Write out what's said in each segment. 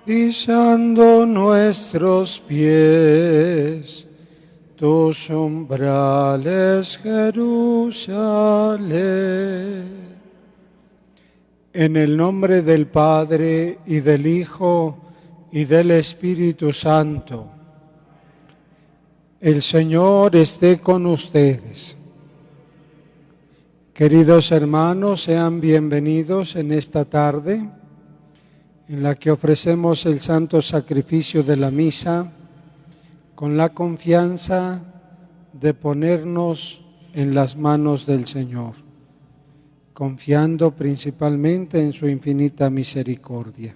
pisando nuestros pies tus umbrales, Jerusalén. En el nombre del Padre, y del Hijo, y del Espíritu Santo. El Señor esté con ustedes. Queridos hermanos, sean bienvenidos en esta tarde, en la que ofrecemos el santo sacrificio de la misa, con la confianza de ponernos en las manos del Señor, confiando principalmente en su infinita misericordia.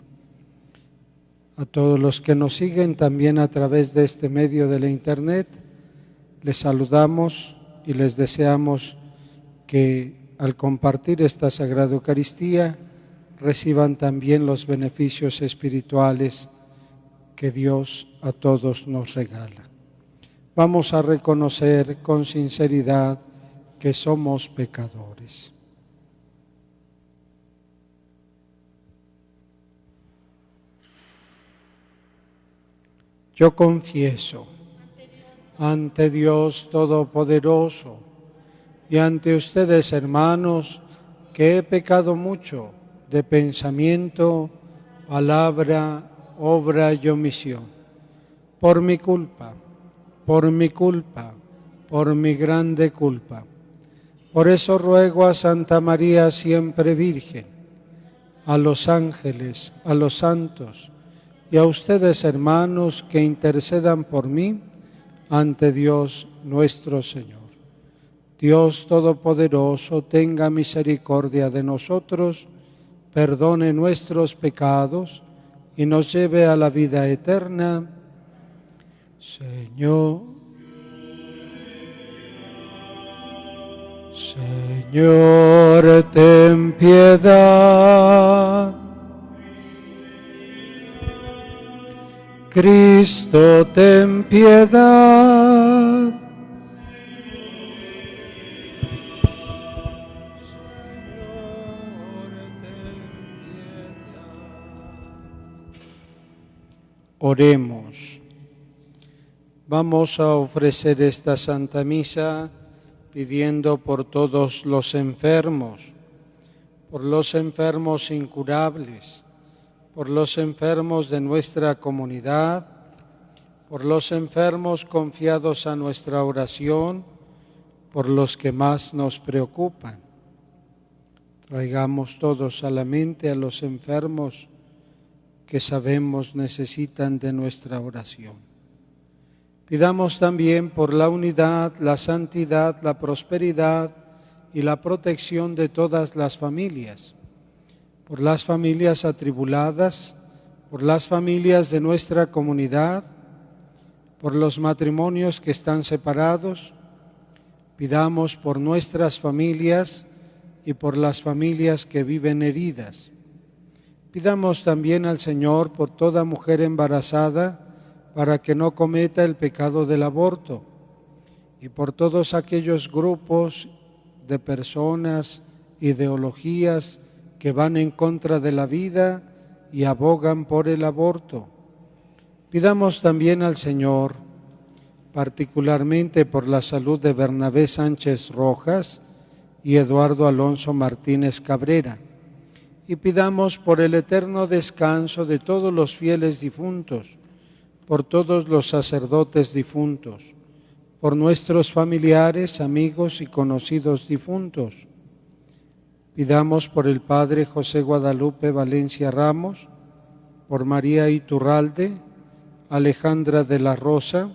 A todos los que nos siguen también a través de este medio de la Internet, les saludamos y les deseamos que al compartir esta Sagrada Eucaristía reciban también los beneficios espirituales que Dios a todos nos regala. Vamos a reconocer con sinceridad que somos pecadores. Yo confieso ante Dios Todopoderoso y ante ustedes, hermanos, que he pecado mucho de pensamiento, palabra, obra y omisión. Por mi culpa, por mi grande culpa. Por eso ruego a Santa María siempre Virgen, a los ángeles, a los santos, y a ustedes, hermanos, que intercedan por mí ante Dios nuestro Señor. Dios Todopoderoso, tenga misericordia de nosotros, perdone nuestros pecados y nos lleve a la vida eterna. Señor, ten piedad. Cristo, ten piedad. Oremos. Vamos a ofrecer esta Santa Misa pidiendo por todos los enfermos, por los enfermos incurables, por los enfermos de nuestra comunidad, por los enfermos confiados a nuestra oración, por los que más nos preocupan. Traigamos todos a la mente a los enfermos que sabemos necesitan de nuestra oración. Pidamos también por la unidad, la santidad, la prosperidad y la protección de todas las familias, por las familias atribuladas, por las familias de nuestra comunidad, por los matrimonios que están separados. Pidamos por nuestras familias y por las familias que viven heridas. Pidamos también al Señor por toda mujer embarazada para que no cometa el pecado del aborto, y por todos aquellos grupos de personas, ideologías que van en contra de la vida y abogan por el aborto. Pidamos también al Señor, particularmente por la salud de Bernabé Sánchez Rojas y Eduardo Alonso Martínez Cabrera, y pidamos por el eterno descanso de todos los fieles difuntos, por todos los sacerdotes difuntos, por nuestros familiares, amigos y conocidos difuntos. Pidamos por el Padre José Guadalupe Valencia Ramos, por María Iturralde, Alejandra de la Rosa,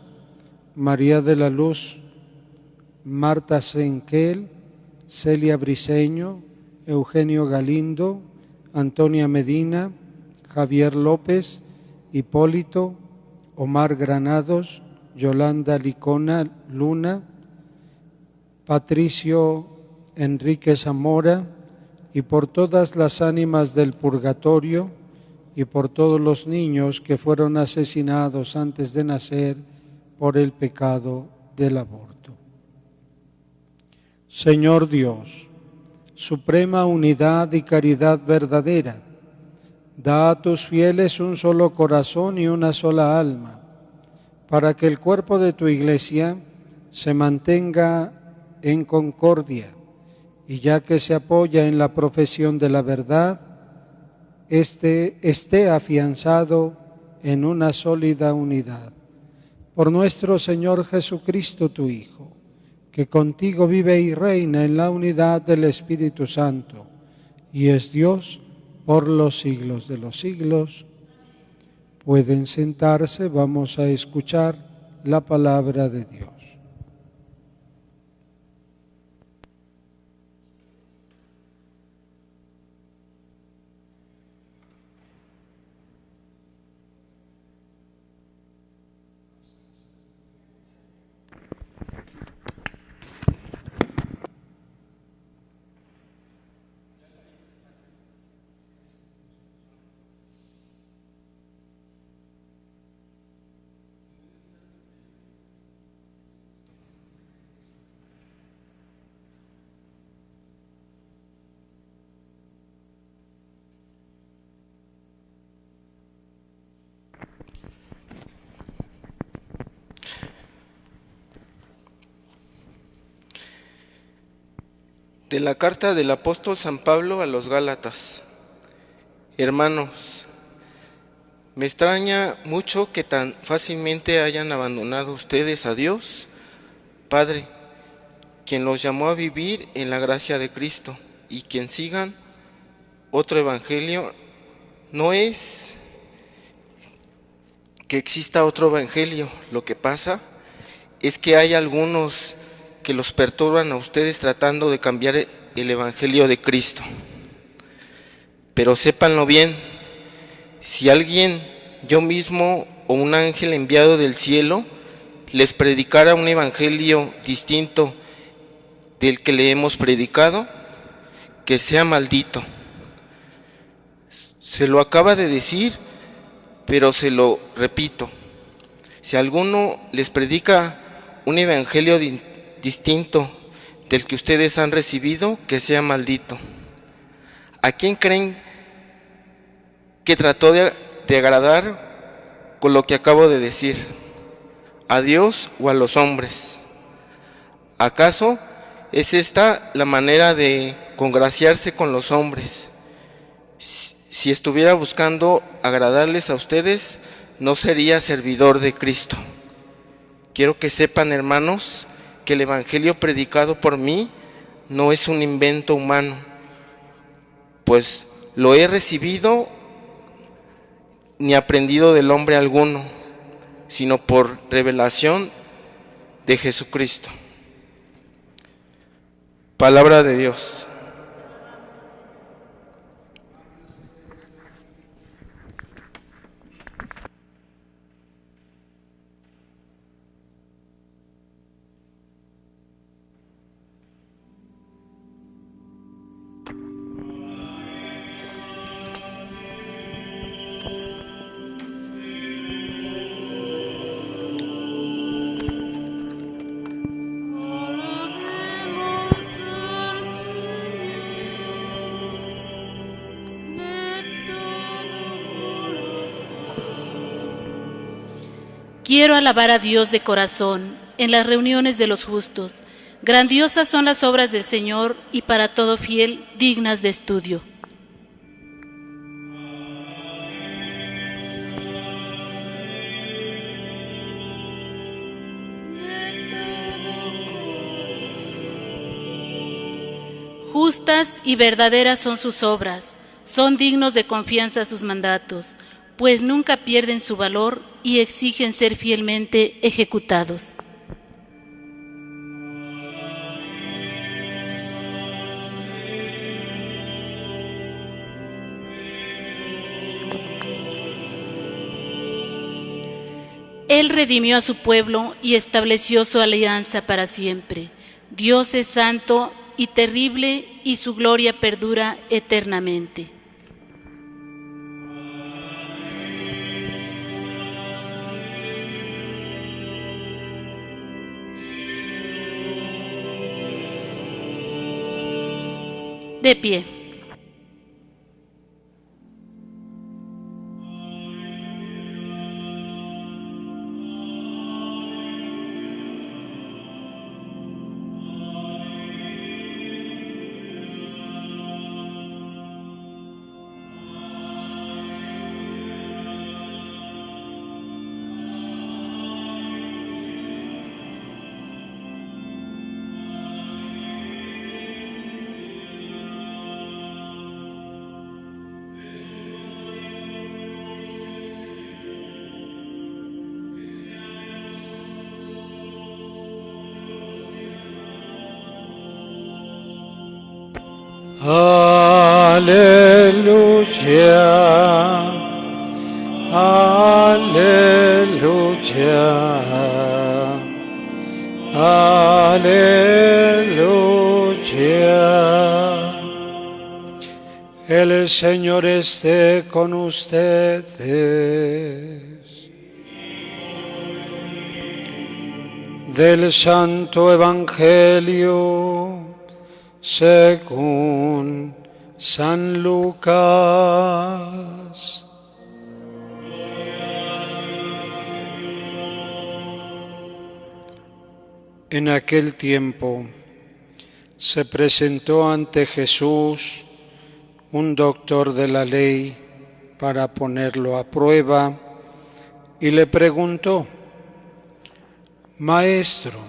María de la Luz, Marta Senquel, Celia Briceño, Eugenio Galindo, Antonia Medina, Javier López, Hipólito, Omar Granados, Yolanda Licona Luna, Patricio Enrique Zamora, y por todas las ánimas del purgatorio y por todos los niños que fueron asesinados antes de nacer por el pecado del aborto. Señor Dios, suprema unidad y caridad verdadera, Da a tus fieles un solo corazón y una sola alma, para que el cuerpo de tu Iglesia se mantenga en concordia, y ya que se apoya en la profesión de la verdad, esté afianzado en una sólida unidad. Por nuestro Señor Jesucristo, tu Hijo, que contigo vive y reina en la unidad del Espíritu Santo, y es Dios por los siglos de los siglos. Pueden sentarse, vamos a escuchar la palabra de Dios. De la carta del apóstol San Pablo a los Gálatas. Hermanos, me extraña mucho que tan fácilmente hayan abandonado ustedes a Dios, Padre, quien los llamó a vivir en la gracia de Cristo, y quien sigan otro evangelio. No es que exista otro evangelio, lo que pasa es que hay algunos que los perturban a ustedes tratando de cambiar el evangelio de Cristo. Pero sépanlo bien, si alguien, yo mismo o un ángel enviado del cielo, les predicara un evangelio distinto del que le hemos predicado, que sea maldito. Se lo acaba de decir, pero se lo repito. Si alguno les predica un evangelio distinto del que ustedes han recibido, que sea maldito. ¿A quién creen que trató de agradar con lo que acabo de decir? ¿A Dios o a los hombres? ¿Acaso es esta la manera de congraciarse con los hombres? Si estuviera buscando agradarles a ustedes, no sería servidor de Cristo. Quiero que sepan, hermanos, que el evangelio predicado por mí no es un invento humano, pues lo he recibido ni aprendido del hombre alguno, sino por revelación de Jesucristo. Palabra de Dios. Quiero alabar a Dios de corazón en las reuniones de los justos. Grandiosas son las obras del Señor y para todo fiel dignas de estudio. Justas y verdaderas son sus obras, son dignos de confianza sus mandatos, pues nunca pierden su valor y exigen ser fielmente ejecutados. Él redimió a su pueblo y estableció su alianza para siempre. Dios es santo y terrible, y su gloria perdura eternamente. De pie. Aleluya, aleluya, aleluya. El Señor esté con ustedes. Del Santo Evangelio según San Lucas. En aquel tiempo se presentó ante Jesús un doctor de la ley para ponerlo a prueba y le preguntó: Maestro,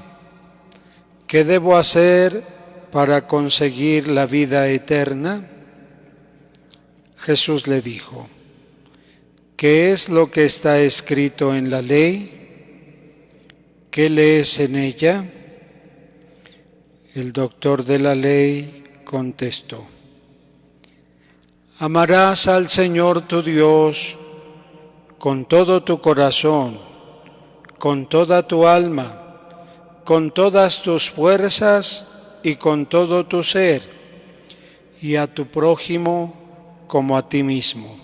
¿qué debo hacer para conseguir la vida eterna? Jesús le dijo: ¿qué es lo que está escrito en la ley? ¿Qué lees en ella? El doctor de la ley contestó: amarás al Señor tu Dios con todo tu corazón, con toda tu alma, con todas tus fuerzas y con todo tu ser, y a tu prójimo como a ti mismo.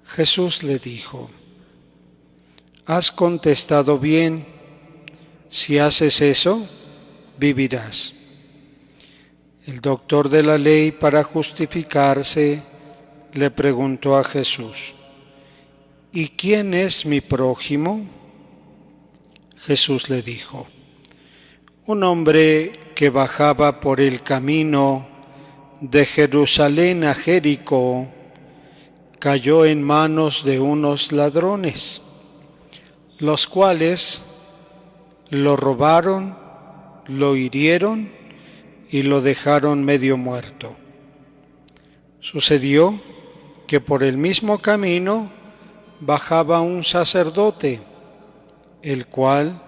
Jesús le dijo: has contestado bien, si haces eso, vivirás. El doctor de la ley, para justificarse, le preguntó a Jesús: ¿y quién es mi prójimo? Jesús le dijo: un hombre que bajaba por el camino de Jerusalén a Jericó cayó en manos de unos ladrones, los cuales lo robaron, lo hirieron y lo dejaron medio muerto. Sucedió que por el mismo camino bajaba un sacerdote, el cual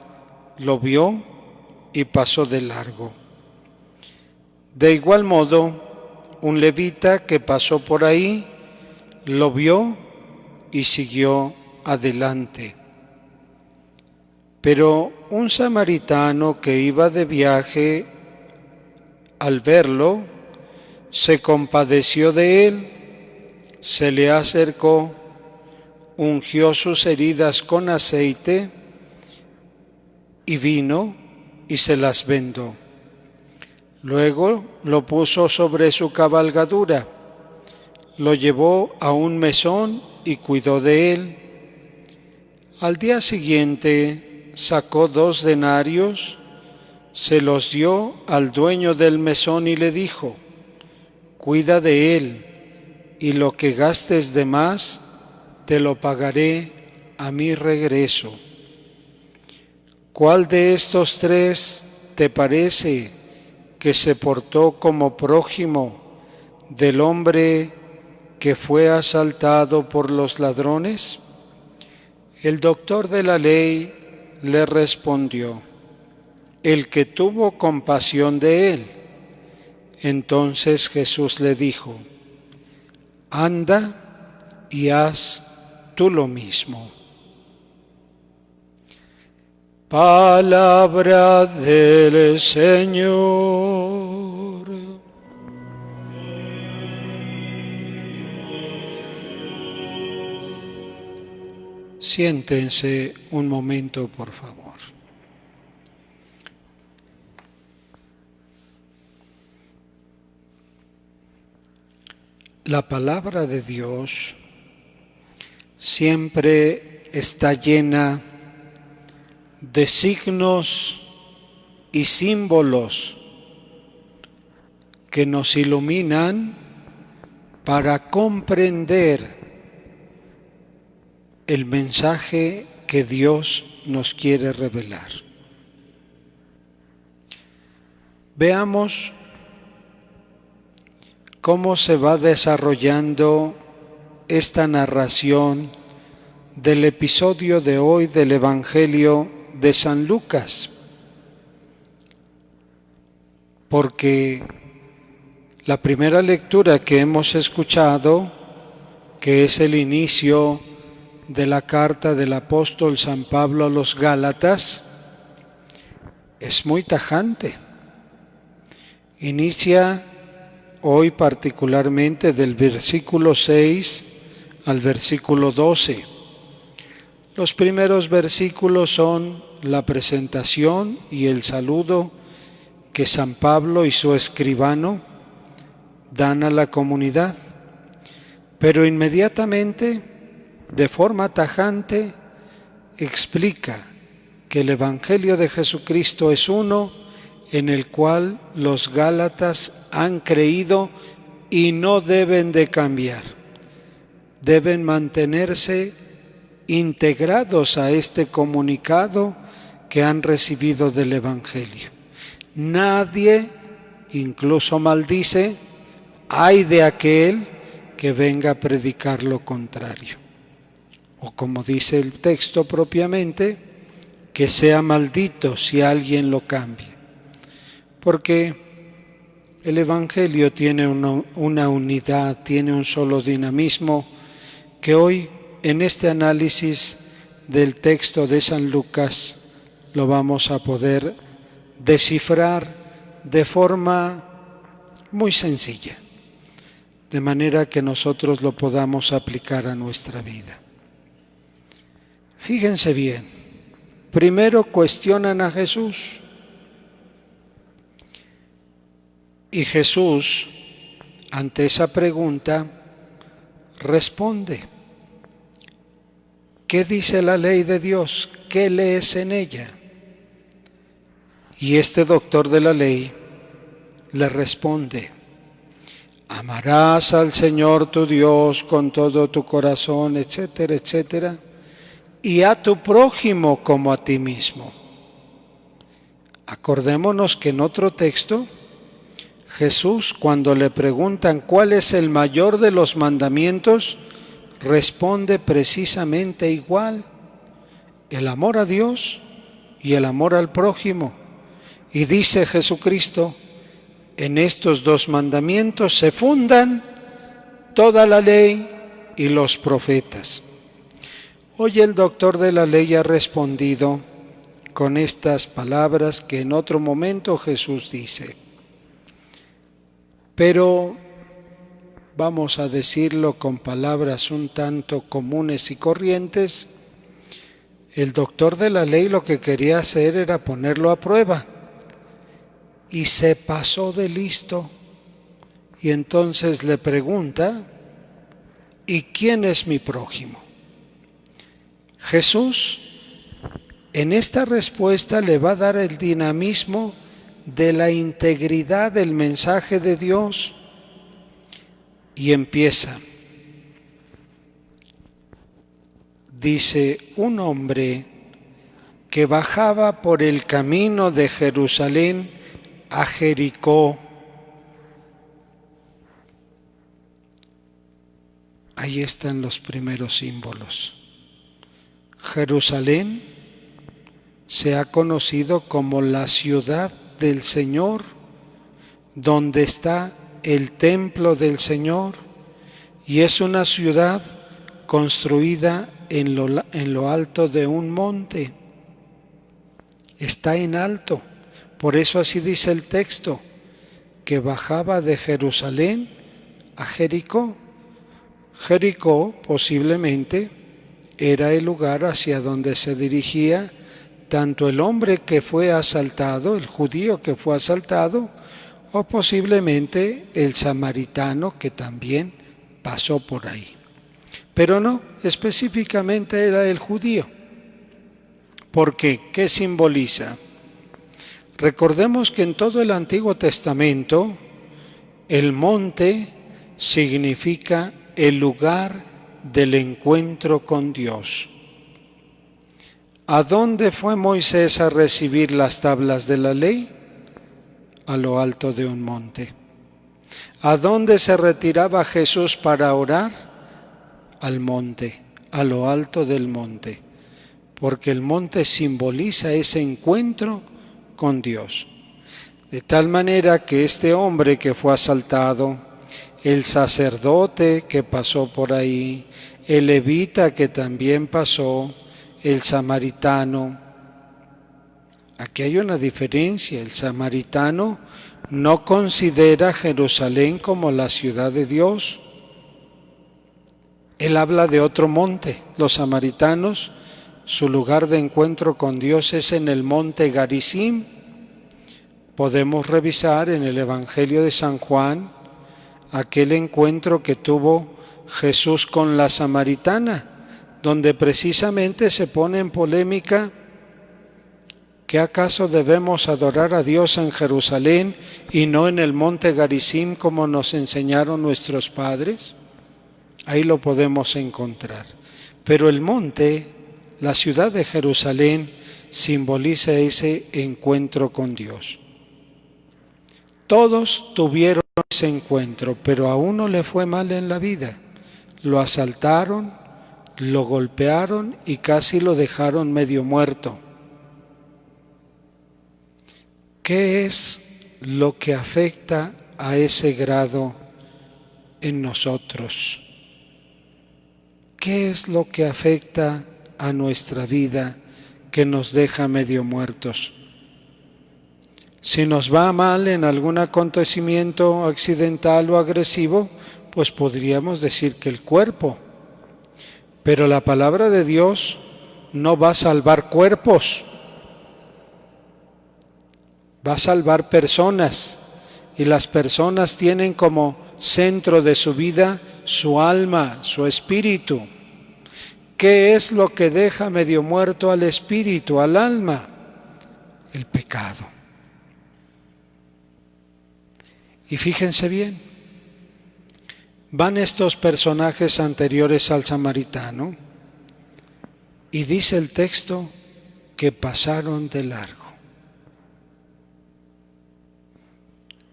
lo vio y pasó de largo. De igual modo, un levita que pasó por ahí lo vio y siguió adelante. Pero un samaritano que iba de viaje, al verlo, se compadeció de él, se le acercó, ungió sus heridas con aceite y vino y se las vendó. Luego lo puso sobre su cabalgadura, lo llevó a un mesón y cuidó de él. Al día siguiente sacó 2 denarios, se los dio al dueño del mesón y le dijo: cuida de él, y lo que gastes de más te lo pagaré a mi regreso. ¿Cuál de estos 3 te parece que se portó como prójimo del hombre que fue asaltado por los ladrones? El doctor de la ley le respondió: el que tuvo compasión de él. Entonces Jesús le dijo: anda y haz tú lo mismo. Palabra del Señor. Siéntense un momento, por favor. La palabra de Dios siempre está llena de signos y símbolos que nos iluminan para comprender el mensaje que Dios nos quiere revelar. Veamos cómo se va desarrollando esta narración del episodio de hoy del Evangelio de San Lucas, porque La primera lectura que hemos escuchado, que es el inicio de la carta del apóstol San Pablo a los Gálatas, es muy tajante. Inicia hoy particularmente del versículo 6 al versículo 12. Los primeros versículos son la presentación y el saludo que San Pablo y su escribano dan a la comunidad, pero inmediatamente, de forma tajante, explica que el Evangelio de Jesucristo es uno en el cual los gálatas han creído y no deben de cambiar. Deben mantenerse integrados a este comunicado que han recibido del Evangelio. Nadie, incluso maldice, ay de aquel que venga a predicar lo contrario. O como dice el texto propiamente, que sea maldito si alguien lo cambia. Porque el Evangelio tiene una unidad, tiene un solo dinamismo que hoy en este análisis del texto de San Lucas lo vamos a poder descifrar de forma muy sencilla, de manera que nosotros lo podamos aplicar a nuestra vida. Fíjense bien, primero cuestionan a Jesús y Jesús, ante esa pregunta, responde. ¿Qué dice la ley de Dios? ¿Qué lees en ella? Y este doctor de la ley le responde: amarás al Señor tu Dios con todo tu corazón, etcétera, etcétera, y a tu prójimo como a ti mismo. Acordémonos que en otro texto, Jesús, cuando le preguntan cuál es el mayor de los mandamientos, responde precisamente igual: el amor a Dios y el amor al prójimo. Y dice Jesucristo: en estos dos mandamientos se fundan toda la ley y los profetas. Hoy el doctor de la ley ha respondido con estas palabras que en otro momento Jesús dice. Pero vamos a decirlo con palabras un tanto comunes y corrientes, el doctor de la ley lo que quería hacer era ponerlo a prueba y se pasó de listo y entonces le pregunta: ¿y quién es mi prójimo? Jesús en esta respuesta le va a dar el dinamismo de la integridad del mensaje de Dios. Y empieza, dice: un hombre que bajaba por el camino de Jerusalén a Jericó. Ahí están los primeros símbolos. Jerusalén se ha conocido como la ciudad del Señor, donde está el templo del Señor, y es una ciudad construida en lo alto de un monte. Está en alto, por eso así dice el texto, que bajaba de Jerusalén a Jericó. Jericó posiblemente era el lugar hacia donde se dirigía tanto el hombre que fue asaltado, el judío que fue asaltado, o posiblemente el samaritano que también pasó por ahí. Pero no, específicamente era el judío. ¿Por qué? ¿Qué simboliza? Recordemos que en todo el Antiguo Testamento el monte significa el lugar del encuentro con Dios. ¿A dónde fue Moisés a recibir las tablas de la ley? A lo alto de un monte. ¿A dónde se retiraba Jesús para orar? Al monte, a lo alto del monte, porque el monte simboliza ese encuentro con Dios. De tal manera que este hombre que fue asaltado, el sacerdote que pasó por ahí, el levita que también pasó, el samaritano. Aquí hay una diferencia. El samaritano no considera Jerusalén como la ciudad de Dios. Él habla de otro monte. Los samaritanos, su lugar de encuentro con Dios es en el monte Garizim. Podemos revisar en el Evangelio de San Juan aquel encuentro que tuvo Jesús con la samaritana, donde precisamente se pone en polémica que acaso debemos adorar a Dios en Jerusalén y no en el monte Garizim como nos enseñaron nuestros padres. Ahí lo podemos encontrar. Pero el monte, la ciudad de Jerusalén, simboliza ese encuentro con Dios. Todos tuvieron ese encuentro, pero a uno le fue mal en la vida. Lo asaltaron, lo golpearon y casi lo dejaron medio muerto. ¿Qué es lo que afecta a ese grado en nosotros? ¿Qué es lo que afecta a nuestra vida que nos deja medio muertos? Si nos va mal en algún acontecimiento accidental o agresivo, pues podríamos decir que el cuerpo. Pero la palabra de Dios no va a salvar cuerpos, va a salvar personas. Y las personas tienen como centro de su vida su alma, su espíritu. ¿Qué es lo que deja medio muerto al espíritu, al alma? El pecado. Y fíjense bien, van estos personajes anteriores al samaritano y dice el texto que pasaron de largo.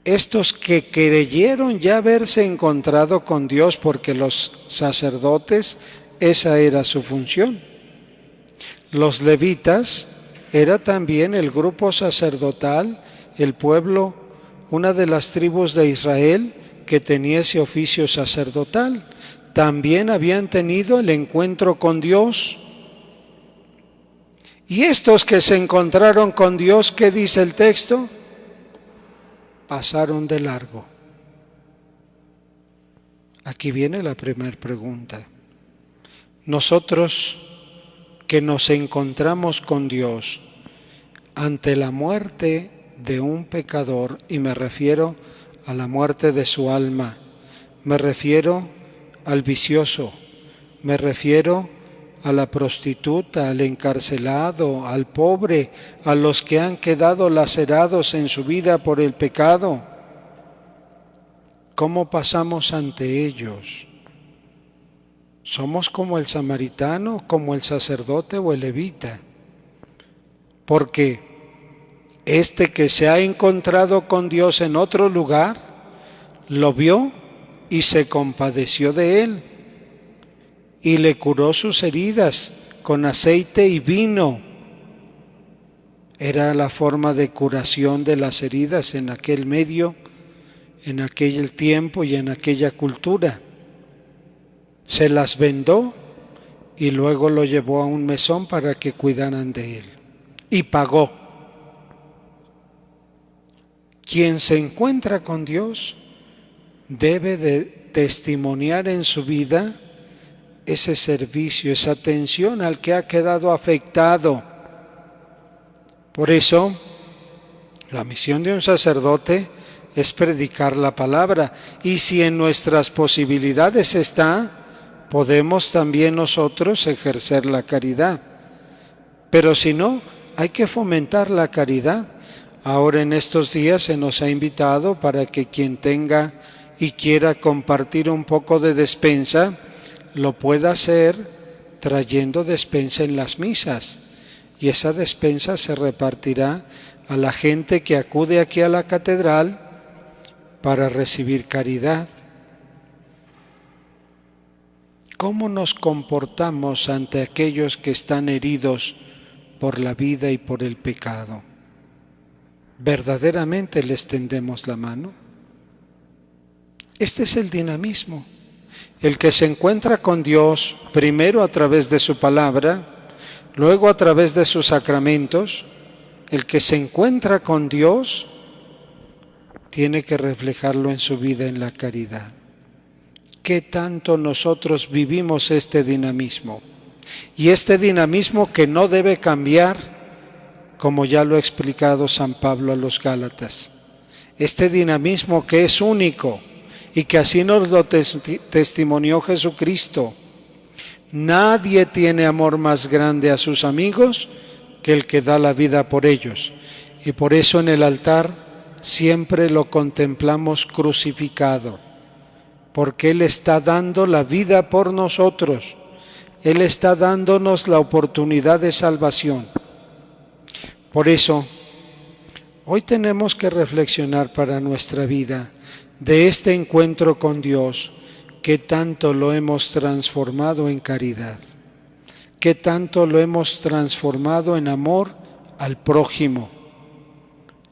Estos que creyeron ya haberse encontrado con Dios, porque los sacerdotes, esa era su función. Los levitas era también el grupo sacerdotal, el pueblo, una de las tribus de Israel que tenía ese oficio sacerdotal. También habían tenido el encuentro con Dios. Y estos que se encontraron con Dios, ¿qué dice el texto? Pasaron de largo. Aquí viene la primera pregunta. Nosotros que nos encontramos con Dios ante la muerte de un pecador, y me refiero a la muerte de su alma, me refiero al vicioso, me refiero a la prostituta, al encarcelado, al pobre, a los que han quedado lacerados en su vida por el pecado. ¿Cómo pasamos ante ellos? ¿Somos como el samaritano, como el sacerdote o el levita? Porque este que se ha encontrado con Dios en otro lugar, lo vio y se compadeció de él y le curó sus heridas con aceite y vino. Era la forma de curación de las heridas en aquel medio, en aquel tiempo y en aquella cultura. Se las vendó y luego lo llevó a un mesón para que cuidaran de él. Y pagó. Quien se encuentra con Dios debe de testimoniar en su vida ese servicio, esa atención al que ha quedado afectado. Por eso, la misión de un sacerdote es predicar la palabra. Y si en nuestras posibilidades está, podemos también nosotros ejercer la caridad. Pero si no, hay que fomentar la caridad. Ahora en estos días se nos ha invitado para que quien tenga y quiera compartir un poco de despensa, lo pueda hacer trayendo despensa en las misas. Y esa despensa se repartirá a la gente que acude aquí a la catedral para recibir caridad. ¿Cómo nos comportamos ante aquellos que están heridos por la vida y por el pecado? ¿verdaderamente les tendemos la mano? Este es el dinamismo. El que se encuentra con Dios, primero a través de su palabra, luego a través de sus sacramentos, el que se encuentra con Dios tiene que reflejarlo en su vida en la caridad. ¿Qué tanto nosotros vivimos este dinamismo? Y este dinamismo que no debe cambiar, como ya lo ha explicado San Pablo a los Gálatas. Este dinamismo que es único y que así nos lo testimonió Jesucristo. Nadie tiene amor más grande a sus amigos que el que da la vida por ellos. Y por eso en el altar siempre lo contemplamos crucificado, porque Él está dando la vida por nosotros. Él está dándonos la oportunidad de salvación. Por eso, hoy tenemos que reflexionar para nuestra vida de este encuentro con Dios, que tanto lo hemos transformado en caridad, que tanto lo hemos transformado en amor al prójimo.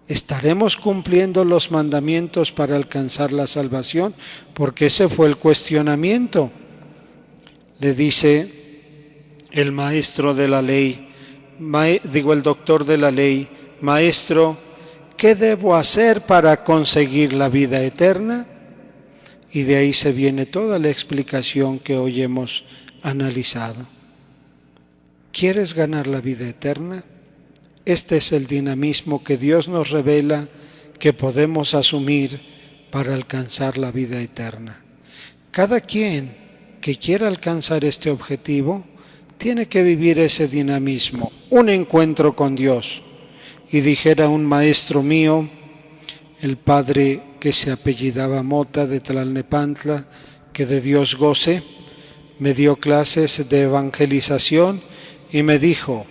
¿Estaremos cumpliendo los mandamientos para alcanzar la salvación? Porque ese fue el cuestionamiento. Le dice el maestro de la ley, el doctor de la ley: maestro, ¿qué debo hacer para conseguir la vida eterna? Y de ahí se viene toda la explicación que hoy hemos analizado. ¿Quieres ganar la vida eterna? Este es el dinamismo que Dios nos revela que podemos asumir para alcanzar la vida eterna. Cada quien que quiera alcanzar este objetivo tiene que vivir ese dinamismo, un encuentro con Dios. Y dijera un maestro mío, el padre que se apellidaba Mota de Tlalnepantla, que de Dios goce, me dio clases de evangelización y me dijo: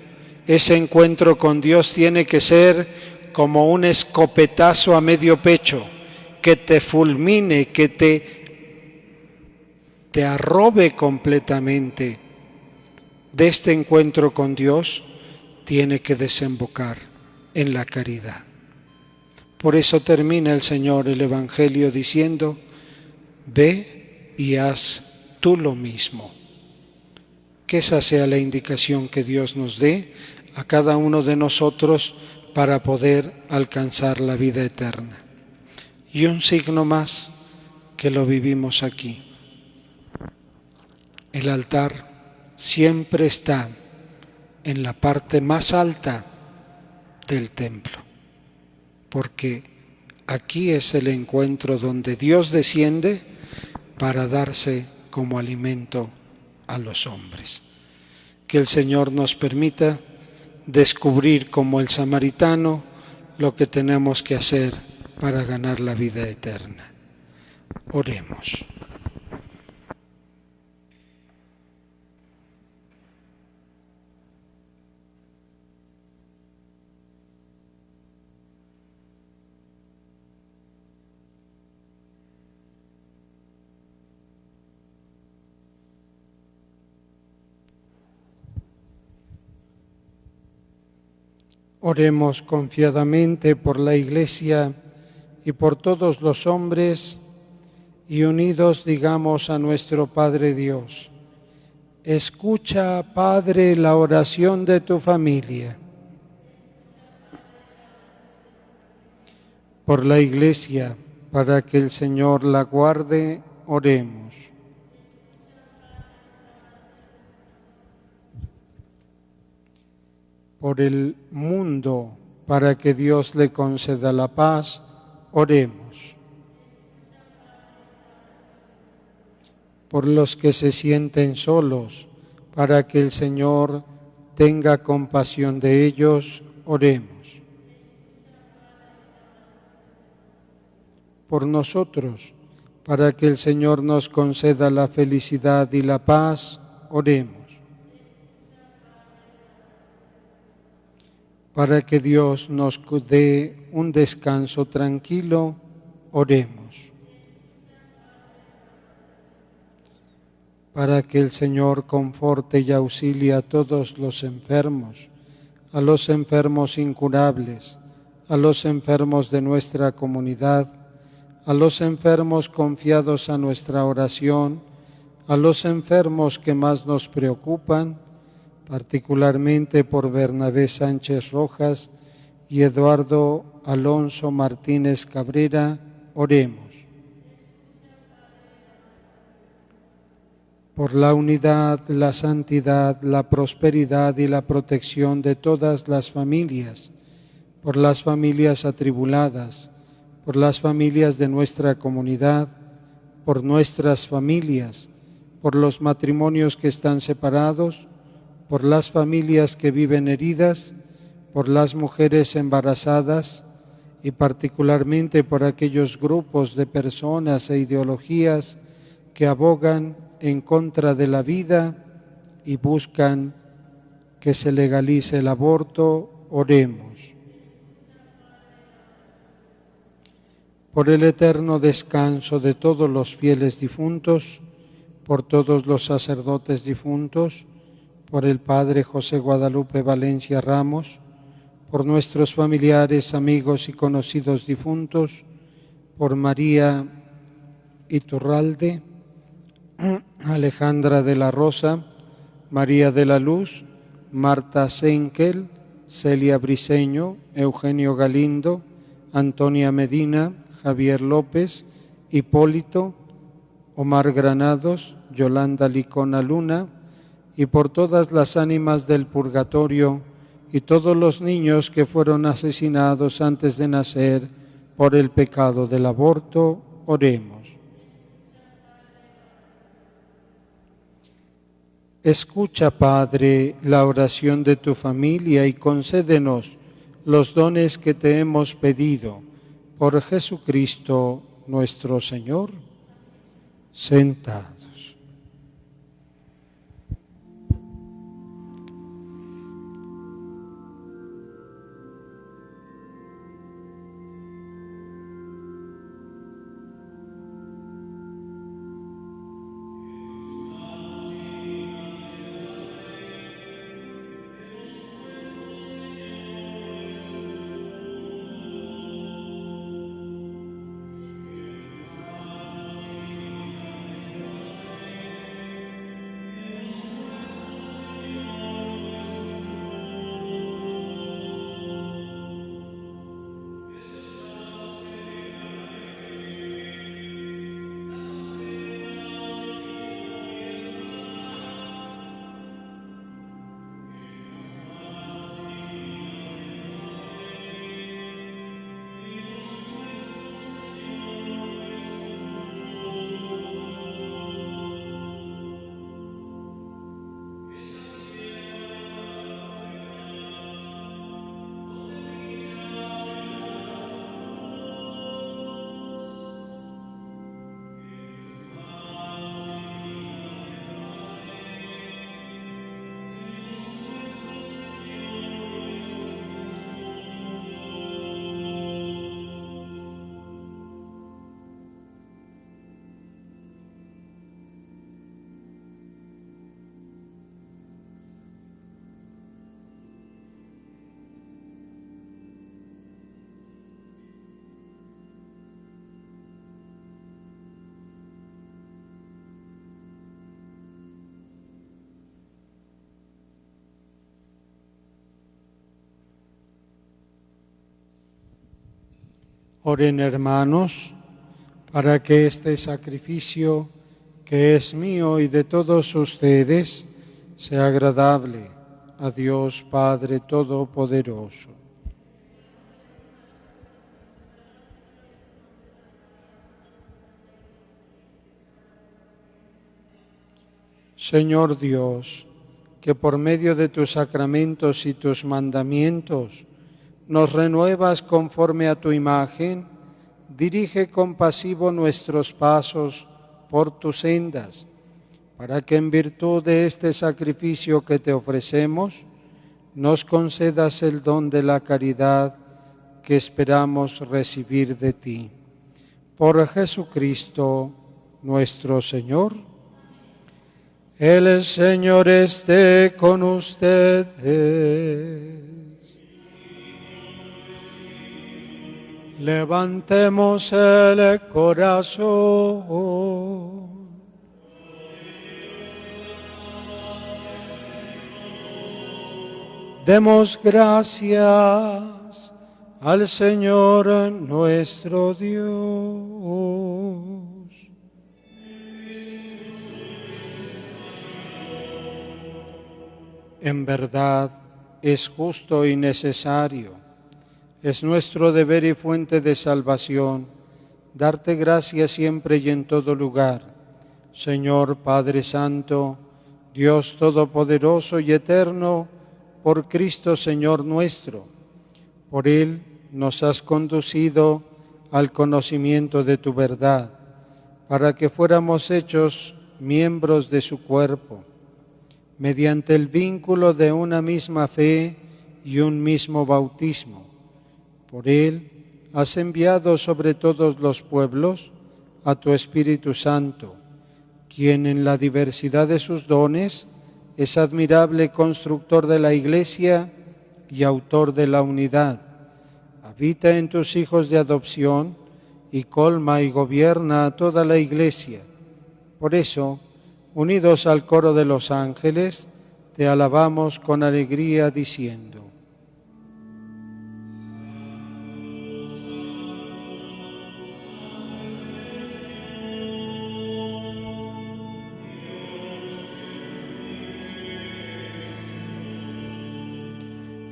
ese encuentro con Dios tiene que ser como un escopetazo a medio pecho, que te fulmine, que te arrobe completamente. De este encuentro con Dios tiene que desembocar en la caridad. Por eso termina el Señor el Evangelio diciendo: ve y haz tú lo mismo. Que esa sea la indicación que Dios nos dé a cada uno de nosotros para poder alcanzar la vida eterna. Y un signo más que lo vivimos aquí. El altar siempre está en la parte más alta del templo, porque aquí es el encuentro donde Dios desciende para darse como alimento a los hombres. Que el Señor nos permita descubrir como el samaritano lo que tenemos que hacer para ganar la vida eterna. Oremos. Oremos confiadamente por la Iglesia y por todos los hombres, y unidos digamos a nuestro Padre Dios: escucha, Padre, la oración de tu familia. Por la Iglesia, para que el Señor la guarde, oremos. Por el mundo, para que Dios le conceda la paz, oremos. Por los que se sienten solos, para que el Señor tenga compasión de ellos, oremos. Por nosotros, para que el Señor nos conceda la felicidad y la paz, oremos. Para que Dios nos dé un descanso tranquilo, oremos. Para que el Señor conforte y auxilie a todos los enfermos, a los enfermos incurables, a los enfermos de nuestra comunidad, a los enfermos confiados a nuestra oración, a los enfermos que más nos preocupan, particularmente por Bernabé Sánchez Rojas y Eduardo Alonso Martínez Cabrera, oremos. Por la unidad, la santidad, la prosperidad y la protección de todas las familias, por las familias atribuladas, por las familias de nuestra comunidad, por nuestras familias, por los matrimonios que están separados, por las familias que viven heridas, por las mujeres embarazadas y particularmente por aquellos grupos de personas e ideologías que abogan en contra de la vida y buscan que se legalice el aborto, oremos. Por el eterno descanso de todos los fieles difuntos, por todos los sacerdotes difuntos, por el Padre José Guadalupe Valencia Ramos, por nuestros familiares, amigos y conocidos difuntos, por María Iturralde, Alejandra de la Rosa, María de la Luz, Marta Senkel, Celia Briceño, Eugenio Galindo, Antonia Medina, Javier López, Hipólito, Omar Granados, Yolanda Licona Luna, y por todas las ánimas del purgatorio y todos los niños que fueron asesinados antes de nacer por el pecado del aborto, oremos. Escucha, Padre, la oración de tu familia y concédenos los dones que te hemos pedido. Por Jesucristo nuestro Señor. Sentados. Oren, hermanos, para que este sacrificio que es mío y de todos ustedes sea agradable a Dios Padre Todopoderoso. Señor Dios, que por medio de tus sacramentos y tus mandamientos nos renuevas conforme a tu imagen, dirige compasivo nuestros pasos por tus sendas, para que en virtud de este sacrificio que te ofrecemos, nos concedas el don de la caridad que esperamos recibir de ti. Por Jesucristo nuestro Señor. El Señor esté con ustedes. Levantemos el corazón. Demos gracias al Señor nuestro Dios. En verdad es justo y necesario, es nuestro deber y fuente de salvación, darte gracias siempre y en todo lugar, Señor Padre Santo, Dios Todopoderoso y Eterno, por Cristo Señor nuestro. Por Él nos has conducido al conocimiento de tu verdad, para que fuéramos hechos miembros de su cuerpo, mediante el vínculo de una misma fe y un mismo bautismo. Por Él has enviado sobre todos los pueblos a tu Espíritu Santo, quien en la diversidad de sus dones es admirable constructor de la Iglesia y autor de la unidad. Habita en tus hijos de adopción y colma y gobierna a toda la Iglesia. Por eso, unidos al coro de los ángeles, te alabamos con alegría diciendo: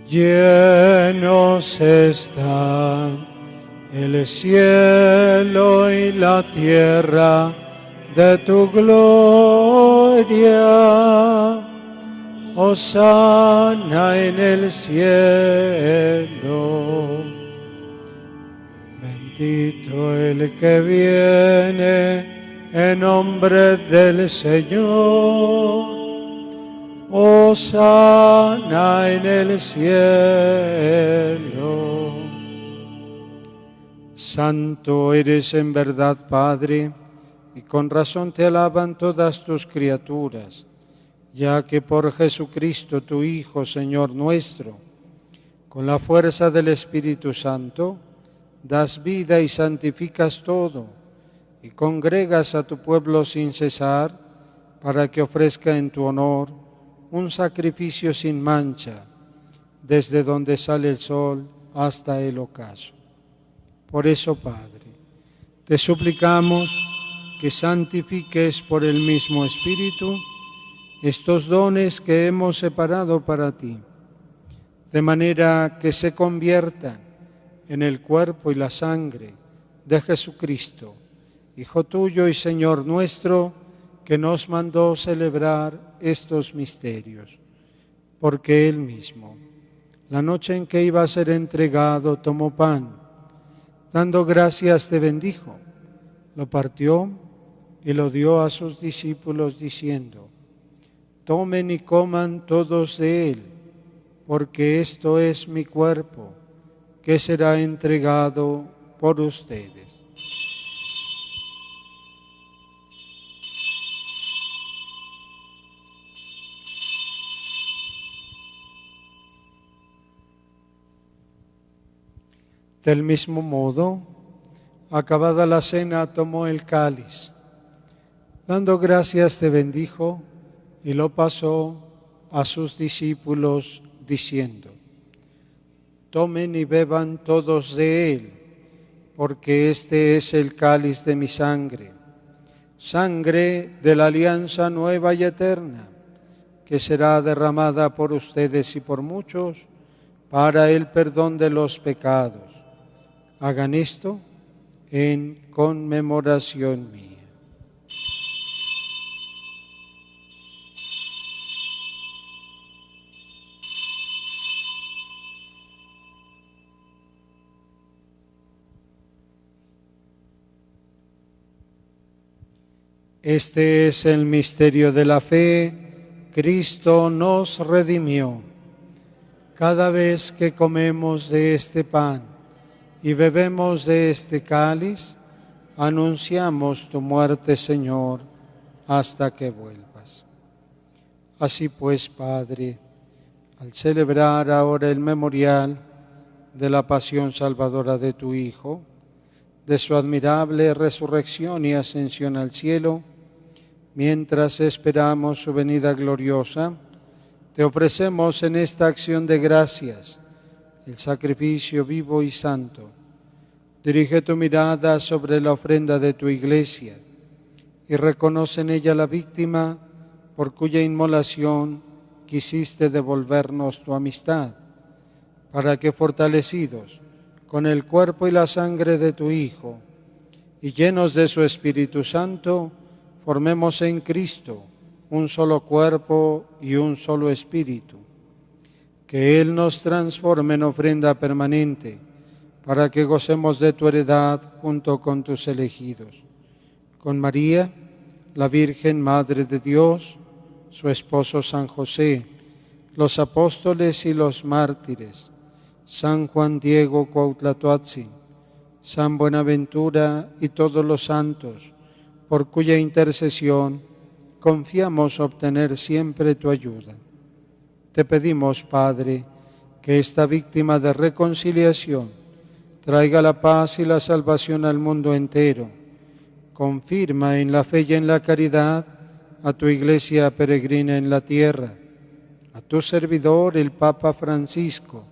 llenos están el cielo y la tierra de tu gloria. Hosana en el cielo. Bendito el que viene en nombre del Señor. Hosana en el cielo. Santo eres en verdad, Padre, y con razón te alaban todas tus criaturas, ya que por Jesucristo, tu Hijo, Señor nuestro, con la fuerza del Espíritu Santo, das vida y santificas todo, y congregas a tu pueblo sin cesar, para que ofrezca en tu honor un sacrificio sin mancha, desde donde sale el sol hasta el ocaso. Por eso, Padre, te suplicamos que santifiques por el mismo Espíritu estos dones que hemos separado para ti, de manera que se conviertan en el cuerpo y la sangre de Jesucristo, Hijo tuyo y Señor nuestro, que nos mandó celebrar estos misterios. Porque Él mismo, la noche en que iba a ser entregado, tomó pan, dando gracias te bendijo, lo partió y lo dio a sus discípulos diciendo: tomen y coman todos de él, porque esto es mi cuerpo, que será entregado por ustedes. Del mismo modo, acabada la cena, tomó el cáliz, dando gracias te bendijo y lo pasó a sus discípulos diciendo: tomen y beban todos de él, porque este es el cáliz de mi sangre, sangre de la alianza nueva y eterna, que será derramada por ustedes y por muchos para el perdón de los pecados. Hagan esto en conmemoración mía. Este es el misterio de la fe. Cristo nos redimió. Cada vez que comemos de este pan y bebemos de este cáliz, anunciamos tu muerte, Señor, hasta que vuelvas. Así pues, Padre, al celebrar ahora el memorial de la pasión salvadora de tu Hijo, de su admirable resurrección y ascensión al cielo, mientras esperamos su venida gloriosa, te ofrecemos en esta acción de gracias el sacrificio vivo y santo. Dirige tu mirada sobre la ofrenda de tu Iglesia y reconoce en ella la víctima por cuya inmolación quisiste devolvernos tu amistad, para que fortalecidos con el cuerpo y la sangre de tu Hijo y llenos de su Espíritu Santo, formemos en Cristo un solo cuerpo y un solo espíritu. Que Él nos transforme en ofrenda permanente, para que gocemos de tu heredad junto con tus elegidos. Con María, la Virgen Madre de Dios, su esposo San José, los apóstoles y los mártires, San Juan Diego Cuauhtlatoatzin, San Buenaventura y todos los santos, por cuya intercesión confiamos obtener siempre tu ayuda. Te pedimos, Padre, que esta víctima de reconciliación traiga la paz y la salvación al mundo entero. Confirma en la fe y en la caridad a tu Iglesia peregrina en la tierra, a tu servidor el Papa Francisco,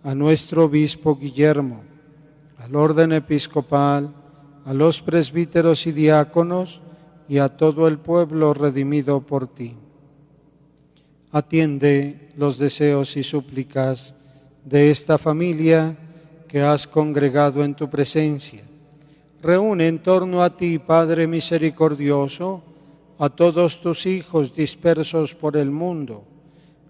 a nuestro obispo Guillermo, al orden episcopal, a los presbíteros y diáconos y a todo el pueblo redimido por ti. Atiende los deseos y súplicas de esta familia que has congregado en tu presencia. Reúne en torno a ti, Padre misericordioso, a todos tus hijos dispersos por el mundo,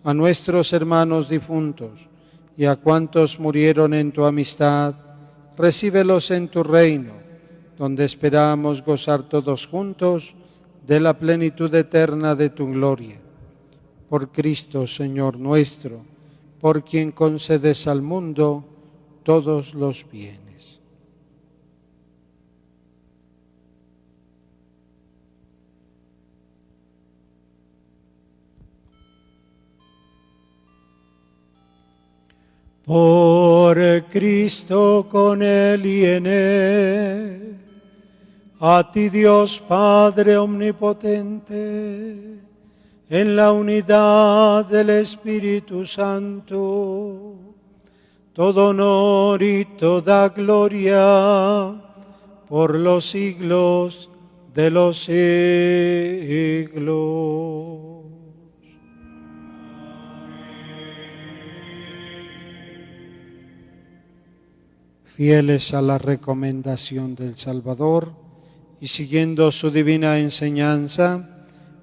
a nuestros hermanos difuntos y a cuantos murieron en tu amistad. Recíbelos en tu reino, donde esperamos gozar todos juntos de la plenitud eterna de tu gloria. Por Cristo, Señor nuestro, por quien concedes al mundo todos los bienes. Por Cristo, con Él y en Él, a ti Dios Padre omnipotente, en la unidad del Espíritu Santo, todo honor y toda gloria por los siglos de los siglos. Fieles a la recomendación del Salvador y siguiendo su divina enseñanza,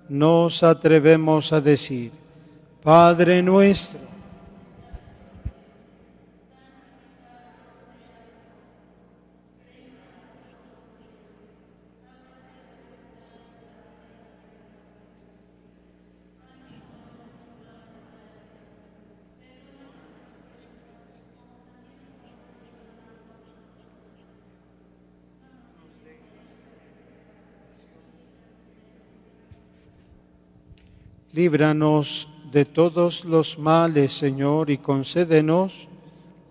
nos atrevemos a decir: Padre nuestro, líbranos de todos los males, Señor, y concédenos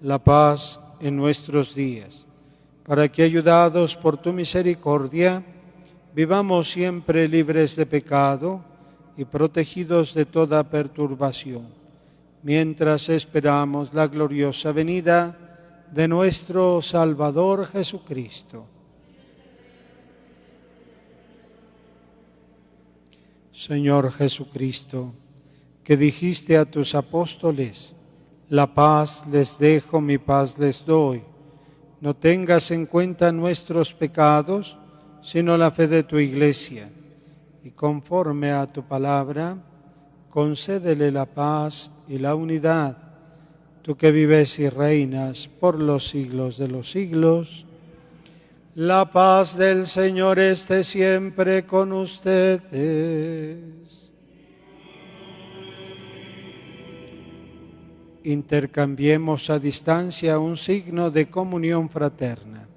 la paz en nuestros días, para que, ayudados por tu misericordia, vivamos siempre libres de pecado y protegidos de toda perturbación, mientras esperamos la gloriosa venida de nuestro Salvador Jesucristo. Señor Jesucristo, que dijiste a tus apóstoles: la paz les dejo, mi paz les doy. No tengas en cuenta nuestros pecados, sino la fe de tu Iglesia. Y conforme a tu palabra, concédele la paz y la unidad. Tú que vives y reinas por los siglos de los siglos. La paz del Señor esté siempre con ustedes. Intercambiemos a distancia un signo de comunión fraterna.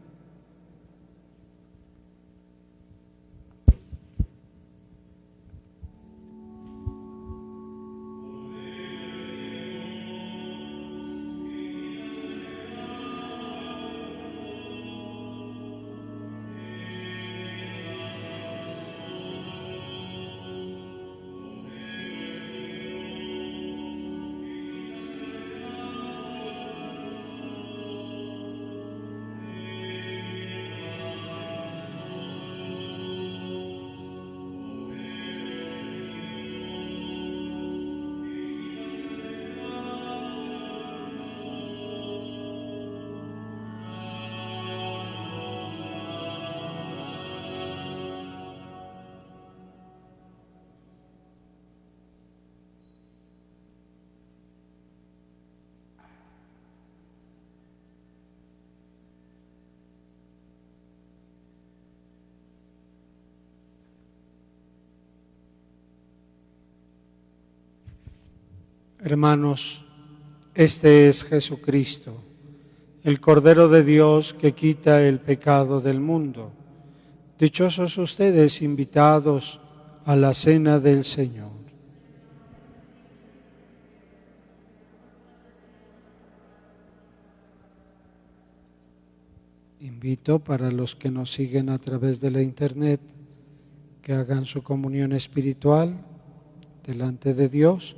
Hermanos, este es Jesucristo, el Cordero de Dios que quita el pecado del mundo. Dichosos ustedes invitados a la cena del Señor. Invito para los que nos siguen a través de la internet que hagan su comunión espiritual delante de Dios,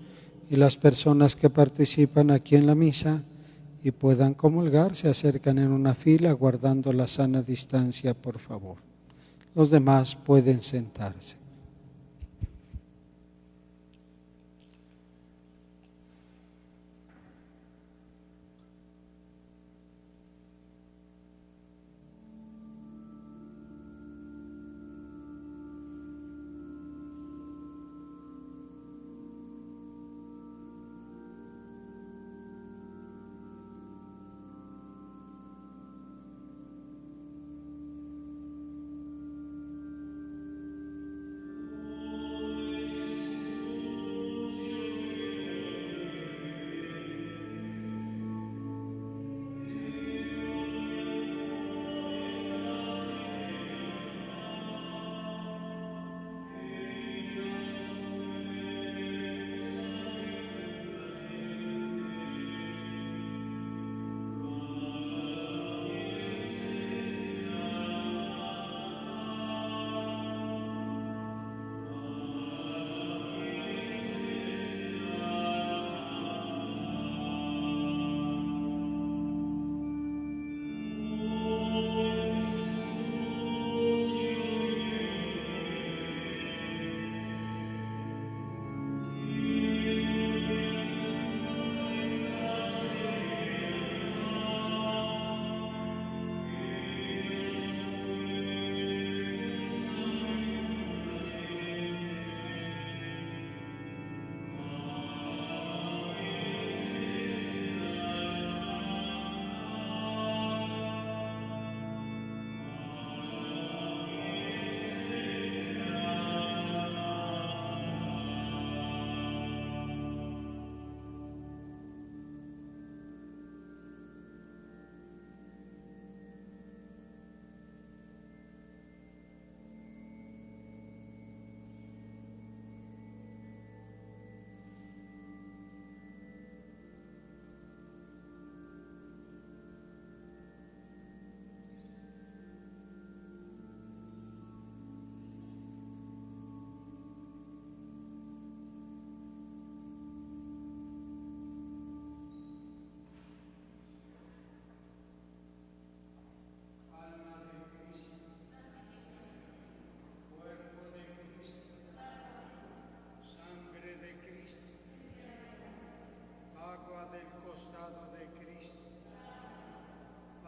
y las personas que participan aquí en la misa y puedan comulgar se acercan en una fila guardando la sana distancia, por favor. Los demás pueden sentarse.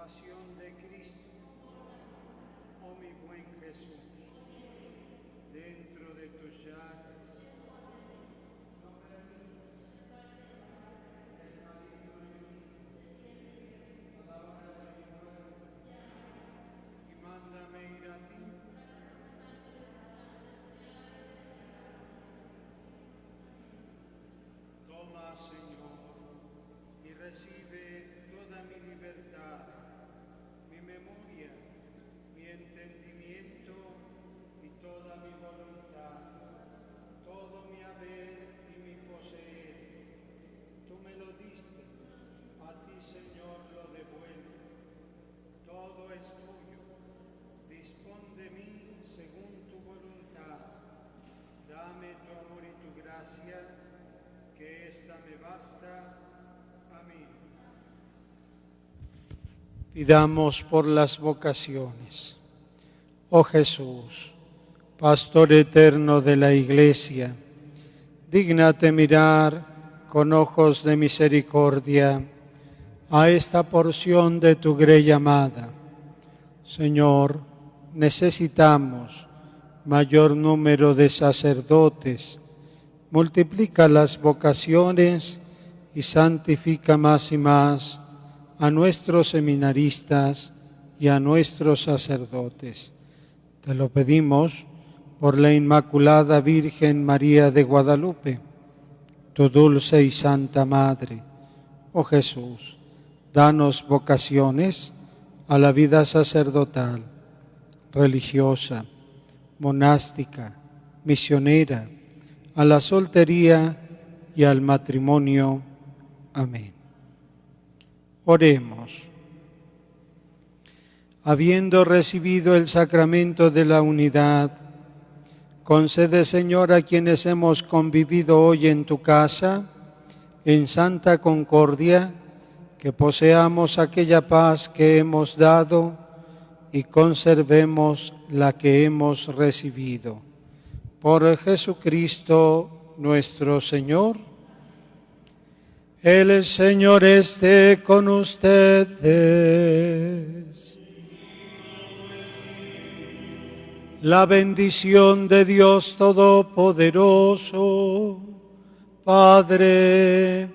De Cristo, oh mi buen Jesús, dentro de tus llagas, no permitas el maligno a la hora de mi muerte, y mándame ir a ti. Toma, Señor, y recibe toda mi libertad, mi memoria, mi entendimiento y toda mi voluntad, todo mi haber y mi poseer. Tú me lo diste, a ti, Señor, lo devuelvo. Todo es tuyo. Dispón de mí según tu voluntad. Dame tu amor y tu gracia, que esta me basta. Amén. Pidamos por las vocaciones. Oh Jesús, Pastor eterno de la Iglesia, dígnate mirar con ojos de misericordia a esta porción de tu grey llamada. Señor, necesitamos mayor número de sacerdotes. Multiplica las vocaciones y santifica más y más a nuestros seminaristas y a nuestros sacerdotes. Te lo pedimos por la Inmaculada Virgen María de Guadalupe, tu dulce y santa Madre. Oh Jesús, danos vocaciones a la vida sacerdotal, religiosa, monástica, misionera, a la soltería y al matrimonio. Amén. Oremos. Habiendo recibido el sacramento de la unidad, concede, Señor, a quienes hemos convivido hoy en tu casa, en santa concordia, que poseamos aquella paz que hemos dado y conservemos la que hemos recibido. Por Jesucristo nuestro Señor. El Señor esté con ustedes. La bendición de Dios Todopoderoso, Padre,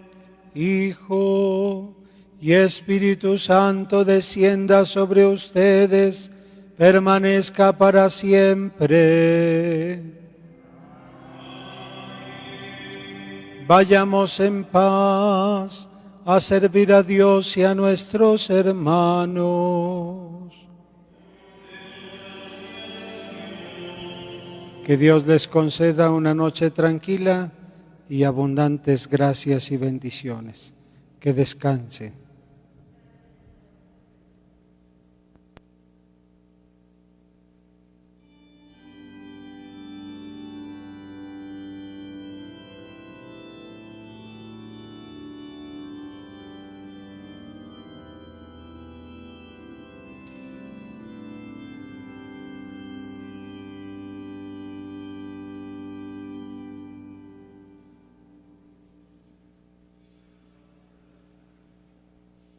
Hijo y Espíritu Santo, descienda sobre ustedes, permanezca para siempre. Vayamos en paz a servir a Dios y a nuestros hermanos. Que Dios les conceda una noche tranquila y abundantes gracias y bendiciones. Que descansen.